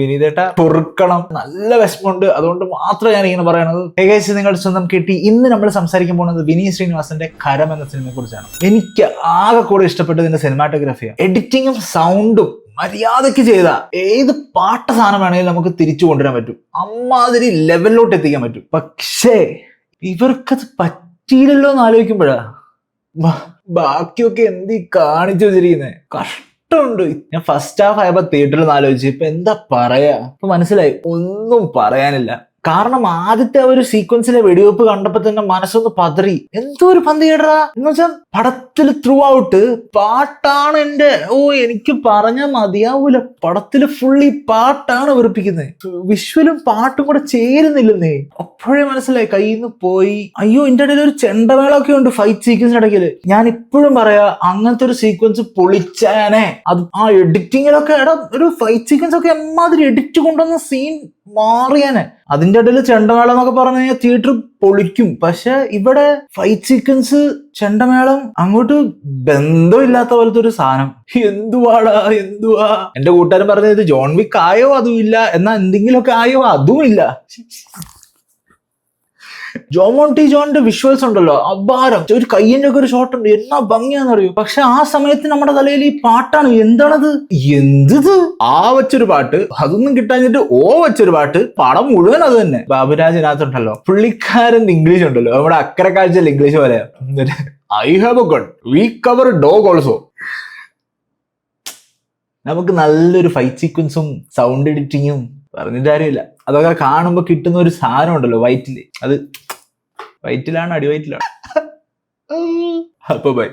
വിനീതേട്ട പൊറുക്കണം, നല്ല വിഷമമുണ്ട്. അതുകൊണ്ട് മാത്രം ഞാൻ ഇങ്ങനെ പറയണത്. ഏകദേശം നിങ്ങളുടെ സ്വന്തം കിട്ടി. ഇന്ന് നമ്മൾ സംസാരിക്കാൻ പോകുന്നത് വിനീത് ശ്രീനിവാസന്റെ കരം എന്ന സിനിമയെ കുറിച്ചാണ്. എനിക്ക് ആകെ കൂടെ ഇഷ്ടപ്പെട്ടത് ഇതിന്റെ സിനിമാറ്റോഗ്രാഫിയാണ്. എഡിറ്റിങ്ങും സൗണ്ടും മര്യാദക്ക് ചെയ്ത ഏത് പാട്ട സാധനം വേണമെങ്കിലും നമുക്ക് തിരിച്ചു കൊണ്ടുവരാൻ പറ്റും. അമ്മാതിരി ലെവലിലോട്ട് എത്തിക്കാൻ പറ്റും. പക്ഷേ ഇവർക്കത് പറ്റിയില്ലല്ലോ എന്ന് ആലോചിക്കുമ്പോഴാ ബാക്കിയൊക്കെ എന്തി കാണിച്ചു വെച്ചിരിക്കുന്നേ. കഷ്ടമുണ്ട്. ഞാൻ ഫസ്റ്റ് ഹാഫ് ആയപ്പോ തിയേറ്ററിൽ ആലോചിച്ചു ഇപ്പൊ എന്താ പറയാ. ഇപ്പൊ മനസ്സിലായി ഒന്നും പറയാനില്ല. കാരണം ആദ്യത്തെ ഒരു സീക്വൻസിലെ വെടിവെപ്പ് കണ്ടപ്പോ തന്നെ മനസ്സൊന്ന് പതറി. എന്തോ ഒരു പന്തികേടാ എന്ന് വെച്ചാൽ പടത്തിൽ ത്രൂ ഔട്ട് പാട്ടാണ് എനിക്ക് പറഞ്ഞാൽ മതിയാവൂല. പടത്തില് ഫുള്ളി പാട്ടാണ് വെറുപ്പിക്കുന്നത്. വിഷ്വലും പാട്ടും കൂടെ ചേരുന്നില്ലെന്നേ. അപ്പോഴേ മനസ്സിലായി കയ്യിൽ നിന്ന് പോയി. അയ്യോ, ഇതിന്റെ ഇടയിൽ ഒരു ചെണ്ടമേളൊക്കെ ഉണ്ട് ഫൈറ്റ് സീക്വൻസിന്റെ ഇടയ്ക്ക്. ഞാൻ ഇപ്പോഴും പറയാ അങ്ങനത്തെ ഒരു സീക്വൻസ് പൊളിച്ചാനെ. അത് ആ എഡിറ്റിങ്ങിലൊക്കെ ഒരു ഫൈറ്റ് സീക്വൻസ് ഒക്കെ എമ്മാതിരി എഡിറ്റ് കൊണ്ടുവന്ന സീൻ മാറിയാനെ. അതിന്റെ ഇടയിൽ ചെണ്ടമേളം എന്നൊക്കെ പറഞ്ഞു കഴിഞ്ഞാൽ തിയേറ്റർ പൊളിക്കും. പക്ഷെ ഇവിടെ ഫൈറ്റ് സീക്വൻസ് ചെണ്ടമേളം അങ്ങോട്ട് ബന്ധമില്ലാത്ത പോലത്തെ ഒരു സാധനം. എന്തുവാ. എന്റെ കൂട്ടുകാരൻ പറഞ്ഞത് ഇത് ജോൺ വിക്ക് ആയോ അതും ഇല്ല, എന്നാ എന്തെങ്കിലുമൊക്കെ ആയോ അതും ഇല്ല. ജോമോണ്ടി ജോണിന്റെ വിഷ്വൽസ് ഉണ്ടല്ലോ, അപാരം. ഒരു കയ്യിന്റെ ഒക്കെ ഒരു ഷോട്ട് ഉണ്ട്, എന്നാ ഭംഗിയാന്നറിയോ. പക്ഷെ ആ സമയത്ത് നമ്മുടെ തലയിൽ ഈ പാട്ടാണ്. എന്താണത്? എന്തത് ആ വെച്ചൊരു പാട്ട്, അതൊന്നും കിട്ടാഞ്ഞിട്ട് ഓ വെച്ചൊരു പാട്ട്. പടം മുഴുവൻ അത് തന്നെ. ബാബുരാജിനകത്തുണ്ടല്ലോ പുള്ളിക്കാരൻ ഇംഗ്ലീഷ് ഉണ്ടല്ലോ, നമ്മുടെ അക്കരെ കാഴ്ചയിൽ ഇംഗ്ലീഷ് പോലെ. I have a gun, we cover dog also. നമുക്ക് നല്ലൊരു ഫൈറ്റ് സീക്വൻസും സൗണ്ട് എഡിറ്റിങ്ങും പറഞ്ഞിട്ട് കാര്യമില്ല. അതൊക്കെ കാണുമ്പോൾ കിട്ടുന്ന ഒരു സാധനം ഉണ്ടല്ലോ വയറ്റില്, അത് വയറ്റിലാണ് അടിവയറ്റിലാണ്. അപ്പൊ ബൈ.